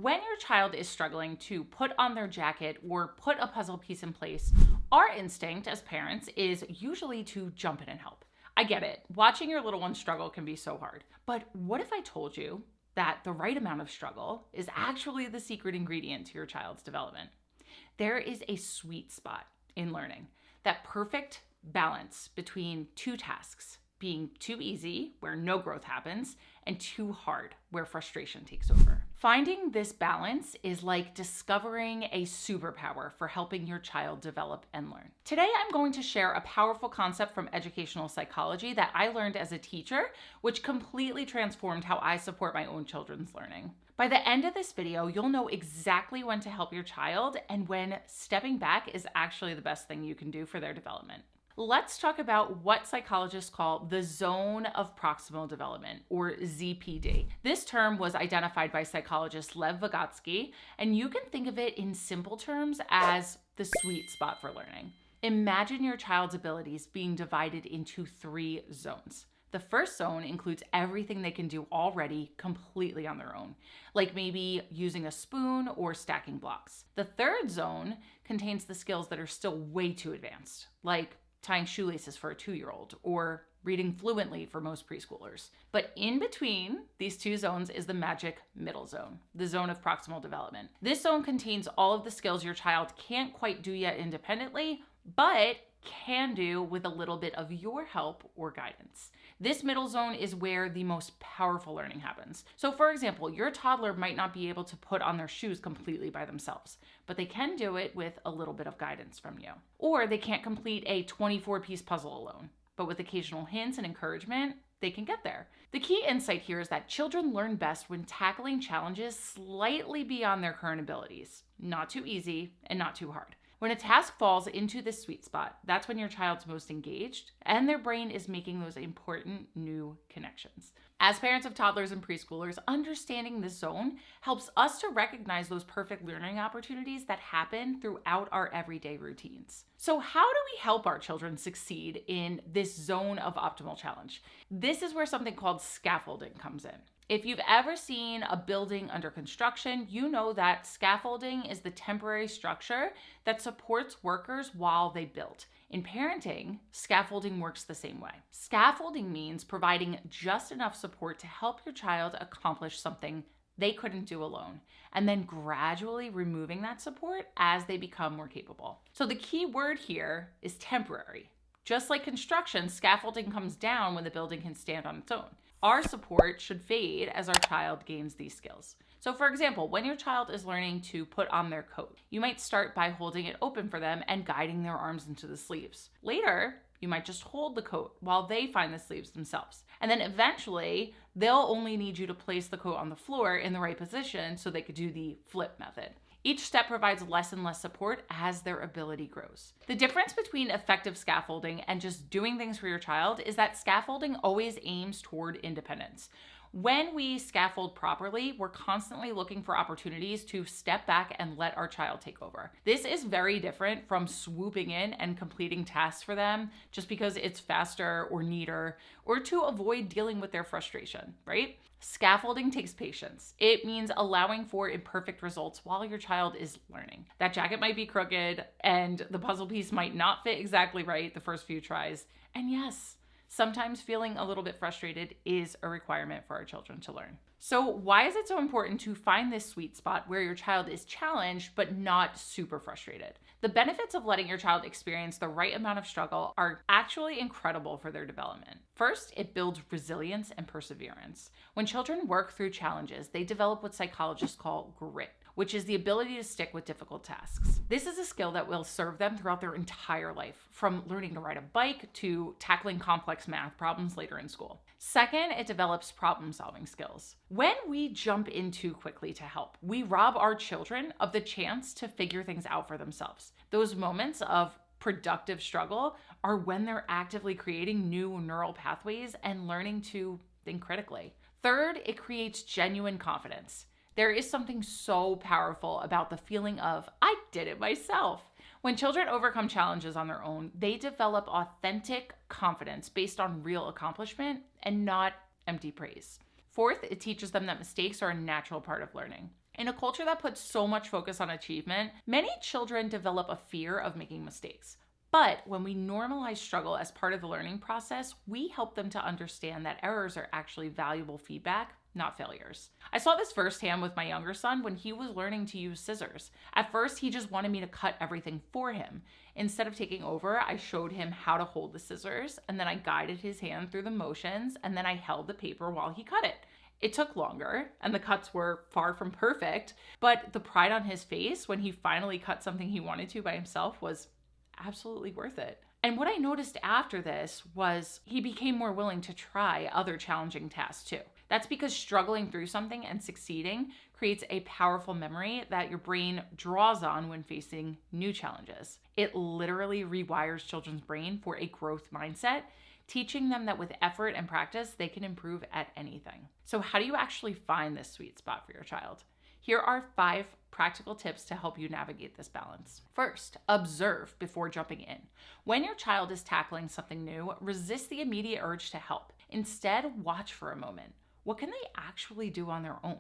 When your child is struggling to put on their jacket or put a puzzle piece in place, our instinct as parents is usually to jump in and help. I get it. Watching your little one struggle can be so hard. But what if I told you that the right amount of struggle is actually the secret ingredient to your child's development? There is a sweet spot in learning, that perfect balance between two tasks, being too easy, where no growth happens, and too hard, where frustration takes over. Finding this balance is like discovering a superpower for helping your child develop and learn. Today, I'm going to share a powerful concept from educational psychology that I learned as a teacher, which completely transformed how I support my own children's learning. By the end of this video, you'll know exactly when to help your child and when stepping back is actually the best thing you can do for their development. Let's talk about what psychologists call the zone of proximal development, or ZPD. This term was identified by psychologist Lev Vygotsky, and you can think of it in simple terms as the sweet spot for learning. Imagine your child's abilities being divided into 3 zones. The first zone includes everything they can do already completely on their own, like maybe using a spoon or stacking blocks. The third zone contains the skills that are still way too advanced, like tying shoelaces for a 2-year-old or reading fluently for most preschoolers. But in between these 2 zones is the magic middle zone, the zone of proximal development. This zone contains all of the skills your child can't quite do yet independently, but can do with a little bit of your help or guidance. This middle zone is where the most powerful learning happens. So for example, your toddler might not be able to put on their shoes completely by themselves, but they can do it with a little bit of guidance from you. Or they can't complete a 24-piece puzzle alone, but with occasional hints and encouragement, they can get there. The key insight here is that children learn best when tackling challenges slightly beyond their current abilities, not too easy and not too hard. When a task falls into this sweet spot, that's when your child's most engaged and their brain is making those important new connections. As parents of toddlers and preschoolers, understanding this zone helps us to recognize those perfect learning opportunities that happen throughout our everyday routines. So how do we help our children succeed in this zone of optimal challenge? This is where something called scaffolding comes in. If you've ever seen a building under construction, you know that scaffolding is the temporary structure that supports workers while they build. In parenting, scaffolding works the same way. Scaffolding means providing just enough support to help your child accomplish something they couldn't do alone, and then gradually removing that support as they become more capable. So the key word here is temporary. Just like construction, scaffolding comes down when the building can stand on its own. Our support should fade as our child gains these skills. So for example, when your child is learning to put on their coat, you might start by holding it open for them and guiding their arms into the sleeves. Later, you might just hold the coat while they find the sleeves themselves. And then eventually, they'll only need you to place the coat on the floor in the right position so they could do the flip method. Each step provides less and less support as their ability grows. The difference between effective scaffolding and just doing things for your child is that scaffolding always aims toward independence. When we scaffold properly, we're constantly looking for opportunities to step back and let our child take over. This is very different from swooping in and completing tasks for them just because it's faster or neater, or to avoid dealing with their frustration, right? Scaffolding takes patience. It means allowing for imperfect results while your child is learning. That jacket might be crooked and the puzzle piece might not fit exactly right the first few tries. And yes, sometimes feeling a little bit frustrated is a requirement for our children to learn. So why is it so important to find this sweet spot where your child is challenged but not super frustrated? The benefits of letting your child experience the right amount of struggle are actually incredible for their development. First, it builds resilience and perseverance. When children work through challenges, they develop what psychologists call grit, which is the ability to stick with difficult tasks. This is a skill that will serve them throughout their entire life, from learning to ride a bike to tackling complex math problems later in school. Second, it develops problem-solving skills. When we jump in too quickly to help, we rob our children of the chance to figure things out for themselves. Those moments of productive struggle are when they're actively creating new neural pathways and learning to think critically. Third, it creates genuine confidence. There is something so powerful about the feeling of, I did it myself. When children overcome challenges on their own, they develop authentic confidence based on real accomplishment and not empty praise. Fourth, it teaches them that mistakes are a natural part of learning. In a culture that puts so much focus on achievement, many children develop a fear of making mistakes. But when we normalize struggle as part of the learning process, we help them to understand that errors are actually valuable feedback, not failures. I saw this firsthand with my younger son when he was learning to use scissors. At first, he just wanted me to cut everything for him. Instead of taking over, I showed him how to hold the scissors, and then I guided his hand through the motions, and then I held the paper while he cut it. It took longer, and the cuts were far from perfect, but the pride on his face when he finally cut something he wanted to by himself was absolutely worth it. And what I noticed after this was he became more willing to try other challenging tasks too. That's because struggling through something and succeeding creates a powerful memory that your brain draws on when facing new challenges. It literally rewires children's brain for a growth mindset, teaching them that with effort and practice, they can improve at anything. So how do you actually find this sweet spot for your child? Here are 5 practical tips to help you navigate this balance. First, observe before jumping in. When your child is tackling something new, resist the immediate urge to help. Instead, watch for a moment. What can they actually do on their own?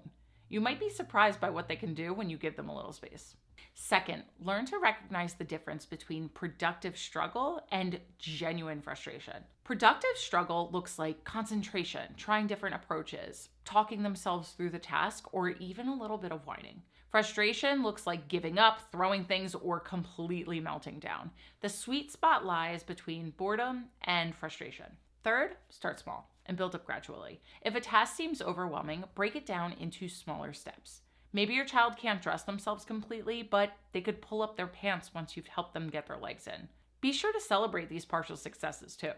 You might be surprised by what they can do when you give them a little space. Second, learn to recognize the difference between productive struggle and genuine frustration. Productive struggle looks like concentration, trying different approaches, talking themselves through the task, or even a little bit of whining. Frustration looks like giving up, throwing things, or completely melting down. The sweet spot lies between boredom and frustration. Third, start small and build up gradually. If a task seems overwhelming, break it down into smaller steps. Maybe your child can't dress themselves completely, but they could pull up their pants once you've helped them get their legs in. Be sure to celebrate these partial successes too.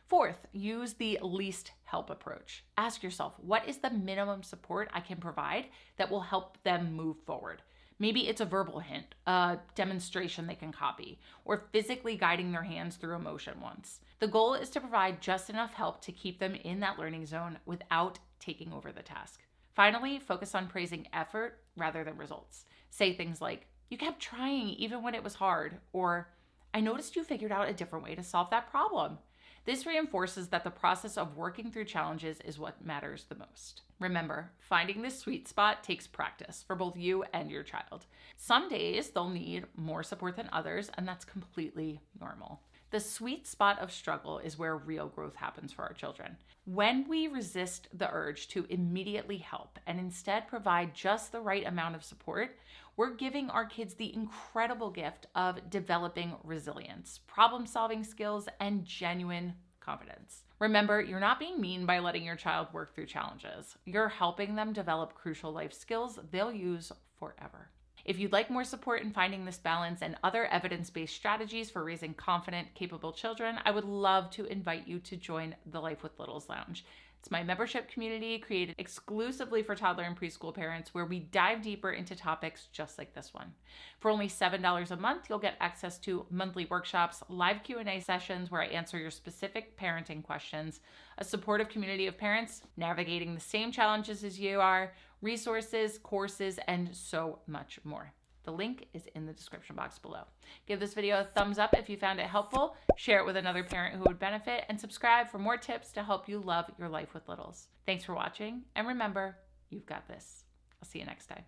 Fourth, use the least help approach. Ask yourself, what is the minimum support I can provide that will help them move forward? Maybe it's a verbal hint, a demonstration they can copy, or physically guiding their hands through a motion once. The goal is to provide just enough help to keep them in that learning zone without taking over the task. Finally, focus on praising effort rather than results. Say things like, "You kept trying even when it was hard," or "I noticed you figured out a different way to solve that problem." This reinforces that the process of working through challenges is what matters the most. Remember, finding this sweet spot takes practice for both you and your child. Some days they'll need more support than others, and that's completely normal. The sweet spot of struggle is where real growth happens for our children. When we resist the urge to immediately help and instead provide just the right amount of support, we're giving our kids the incredible gift of developing resilience, problem-solving skills, and genuine confidence. Remember, you're not being mean by letting your child work through challenges. You're helping them develop crucial life skills they'll use forever. If you'd like more support in finding this balance and other evidence-based strategies for raising confident, capable children, I would love to invite you to join the Life with Littles Lounge. It's my membership community created exclusively for toddler and preschool parents where we dive deeper into topics just like this one. For only $7 a month, you'll get access to monthly workshops, live Q&A sessions where I answer your specific parenting questions, a supportive community of parents navigating the same challenges as you are, resources, courses, and so much more. The link is in the description box below. Give this video a thumbs up if you found it helpful, share it with another parent who would benefit, and subscribe for more tips to help you love your life with littles. Thanks for watching, and remember, you've got this. I'll see you next time.